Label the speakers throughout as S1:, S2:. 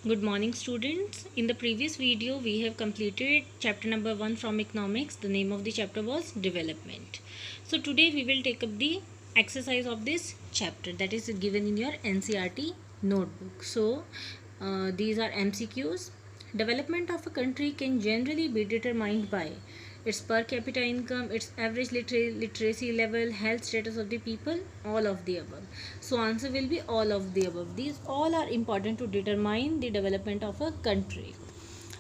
S1: Good morning, students. In the previous video, we have completed chapter number 1 from economics. The name of the chapter was development. So today we will take up the exercise of this chapter that is given in your NCERT notebook. So these are MCQs. Development of a country can generally be determined by its per capita income, its average literacy level, health status of the people, all of the above. So answer will be all of the above. These all are important to determine the development of a country.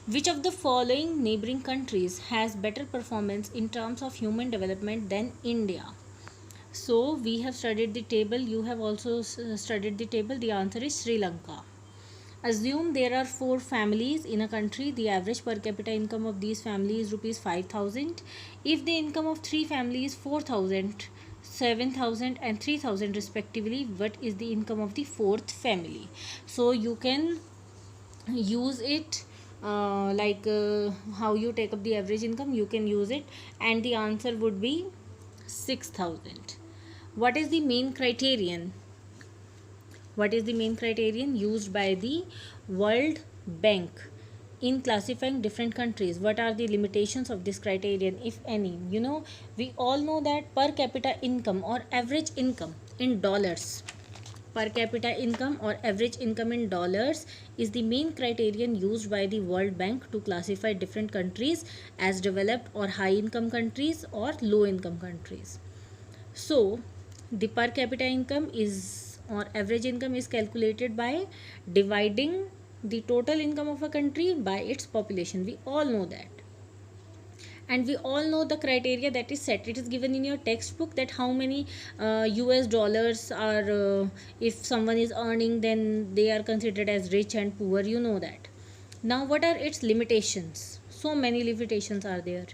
S1: Which of the following neighboring countries has better performance in terms of human development than India? So we have studied the table. You have also studied the table. The answer is Sri Lanka. Assume there are 4 families in a country. The average per capita income of these families is rupees 5,000. If the income of 3 families 4,000, 7,000 and 3,000 respectively, what is the income of the fourth family? So you can use it how you take up the average income, you can use it, and the answer would be 6,000. What is the main criterion? What is the main criterion used by the World Bank in classifying different countries? What are the limitations of this criterion, if any? We all know that per capita income or average income in dollars, per capita income or average income in dollars is the main criterion used by the World Bank to classify different countries as developed or high income countries or low income countries. So the per capita income is, or average income is, calculated by dividing the total income of a country by its population. We all know that, and we all know the criteria that is set. It is given in your textbook that how many US dollars are, if someone is earning, then they are considered as rich and poor. You know that. Now what are its limitations? So many limitations are there.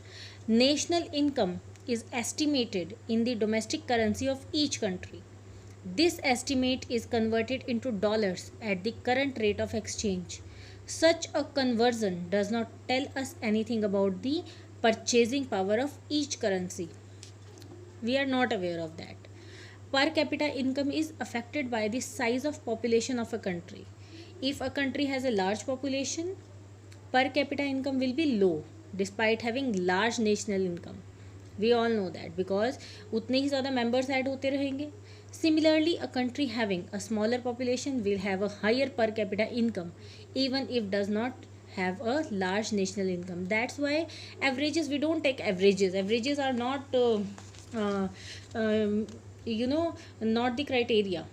S1: National income is estimated in the domestic currency of each country. This estimate is converted into dollars at the current rate of exchange. Such a conversion does not tell us anything about the purchasing power of each currency. We are not aware of that. Per capita income is affected by the size of population of a country. If a country has a large population, per capita income will be low despite having large national income. We all know that because उतने ही ज़्यादा members add होते रहेंगे. Similarly, a country having a smaller population will have a higher per capita income even if does not have a large national income. That's why averages, we don't take averages. Averages are not uh, um, not the criteria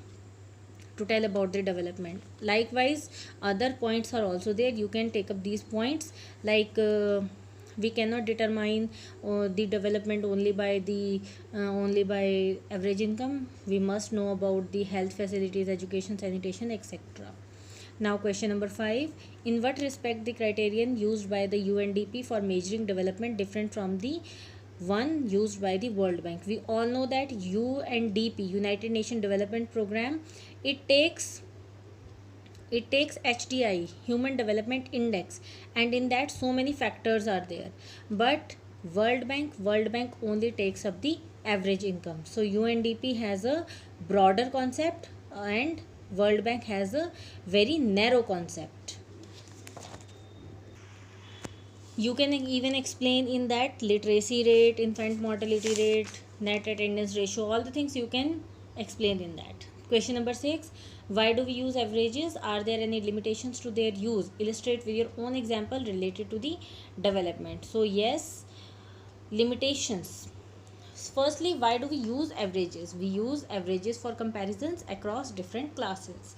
S1: to tell about the development. Likewise, other points are also there. You can take up these points, we cannot determine the development only by average income. We must know about the health facilities, education, sanitation, etc. Now question number 5. In what respect the criterion used by the UNDP for measuring development different from the one used by the World Bank? We all know that UNDP, United Nations Development Program, it takes HDI, Human Development Index, and in that so many factors are there. But World Bank only takes up the average income. So UNDP has a broader concept and World Bank has a very narrow concept. You can even explain in that literacy rate, infant mortality rate, net attendance ratio, all the things you can explain in that. Question number 6. Why do we use averages? Are there any limitations to their use? Illustrate with your own example related to the development. So yes, limitations. Firstly, why do we use averages? We use averages for comparisons across different classes.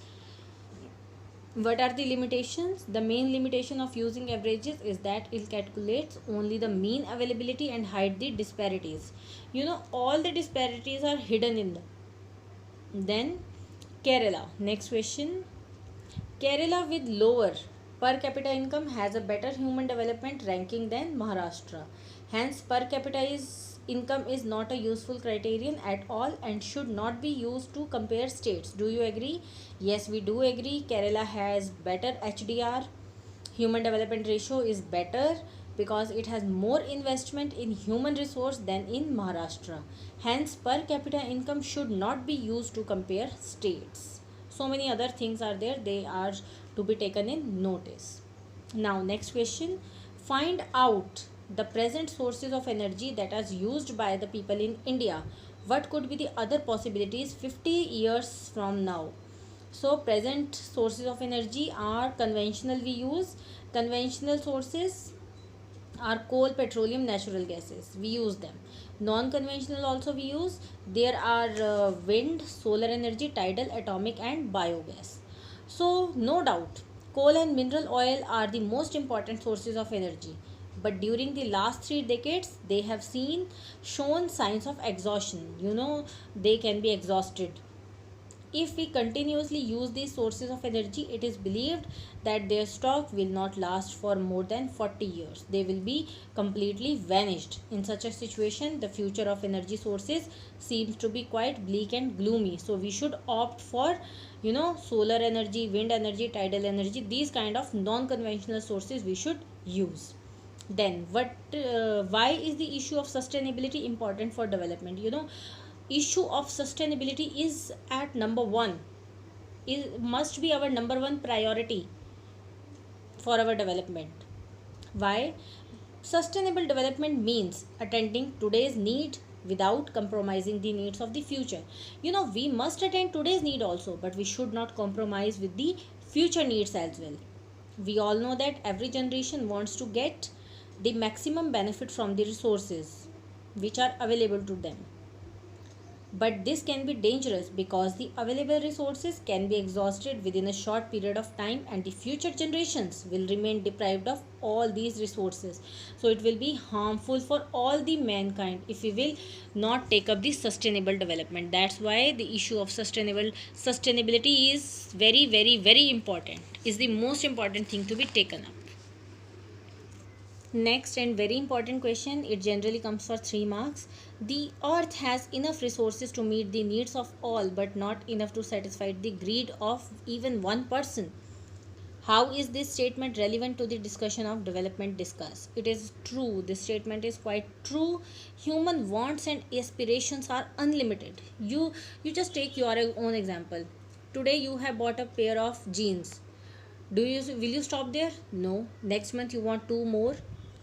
S1: What are the limitations? The main limitation of using averages is that it calculates only the mean availability and hide the disparities. All the disparities are hidden in them. Then Kerala. Next question. Kerala with lower per capita income has a better human development ranking than Maharashtra. Hence, per capita income is not a useful criterion at all and should not be used to compare states. Do you agree? Yes, we do agree. Kerala has better HDR. Human development ratio is better because it has more investment in human resource than in Maharashtra. Hence, per capita income should not be used to compare states. So many other things are there, they are to be taken in notice. Now next question, find out the present sources of energy that are used by the people in India. What could be the other possibilities 50 years from now? So present sources of energy are conventional, we use conventional sources are coal, petroleum, natural gases, we use them. Non conventional also we use, there are wind, solar energy, tidal, atomic and biogas. So no doubt coal and mineral oil are the most important sources of energy, but during the last 3 decades they have shown signs of exhaustion. They can be exhausted. If we continuously use these sources of energy, it is believed that their stock will not last for more than 40 years. They will be completely vanished. In such a situation, the future of energy sources seems to be quite bleak and gloomy. So we should opt for, solar energy, wind energy, tidal energy, these kind of non-conventional sources we should use. Then why is the issue of sustainability important for development? Issue of sustainability is at number 1, it must be our number 1 priority for our development. Why? Sustainable development means attending today's need without compromising the needs of the future. We must attend today's need also, but we should not compromise with the future needs as well. We all know that every generation wants to get the maximum benefit from the resources which are available to them. But this can be dangerous because the available resources can be exhausted within a short period of time, and the future generations will remain deprived of all these resources. So it will be harmful for all the mankind if we will not take up the sustainable development. That's why the issue of sustainability is very, very, very important, is the most important thing to be taken up. Next and very important question, it generally comes for 3 marks. The earth has enough resources to meet the needs of all, but not enough to satisfy the greed of even one person. How is this statement relevant to the discussion of development discussed? It is true. This statement is quite true. Human wants and aspirations are unlimited. You just take your own example. Today you have bought a pair of jeans. Will you stop there? No. Next month you want 2 more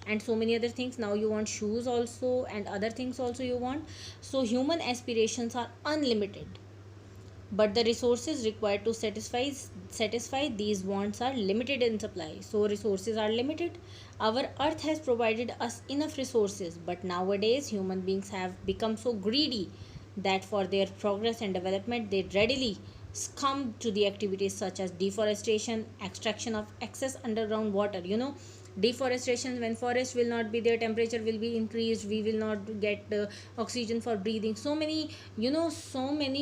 S1: and so many other things. Now you want shoes also and other things also you want. So human aspirations are unlimited, but the resources required to satisfy these wants are limited in supply. So resources are limited. Our earth has provided us enough resources, but nowadays human beings have become so greedy that for their progress and development they readily succumb to the activities such as deforestation, extraction of excess underground water. Deforestation, when forest will not be there, temperature will be increased, we will not get oxygen for breathing. So many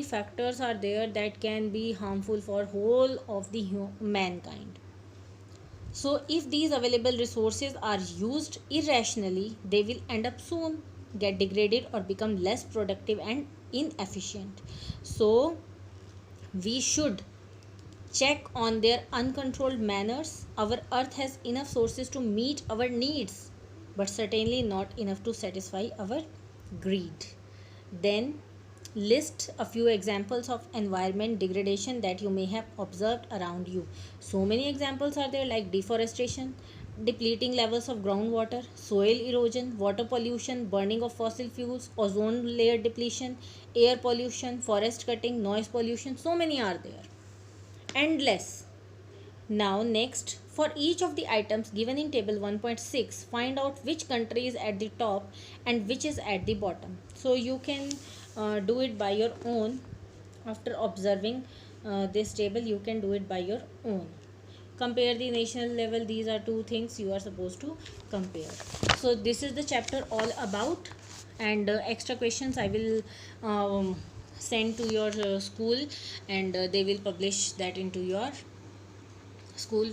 S1: factors are there that can be harmful for whole of the mankind. So if these available resources are used irrationally, they will end up soon get degraded or become less productive and inefficient. So we should check on their uncontrolled manners. Our earth has enough sources to meet our needs, but certainly not enough to satisfy our greed. Then list a few examples of environment degradation that you may have observed around you. So many examples are there, like deforestation, depleting levels of groundwater, soil erosion, water pollution, burning of fossil fuels, ozone layer depletion, air pollution, forest cutting, noise pollution. So many are there, endless. Now next, for each of the items given in table 1.6, find out which country is at the top and which is at the bottom. So you can do it by your own. After observing this table, you can do it by your own. Compare the national level. These are 2 things you are supposed to compare. So this is the chapter all about, and extra questions I will send to your school, and they will publish that into your school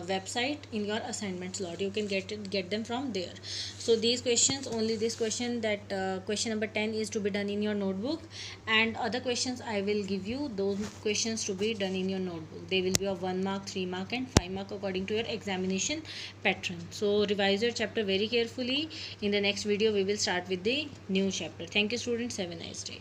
S1: website in your assignment slot. You can get them from there. So these questions, only this question, that question number 10 is to be done in your notebook, and other questions I will give you those questions to be done in your notebook. They will be of 1 mark, 3 mark and 5 mark according to your examination pattern. So revise your chapter very carefully. In the next video we will start with the new chapter. Thank you students, have a nice day.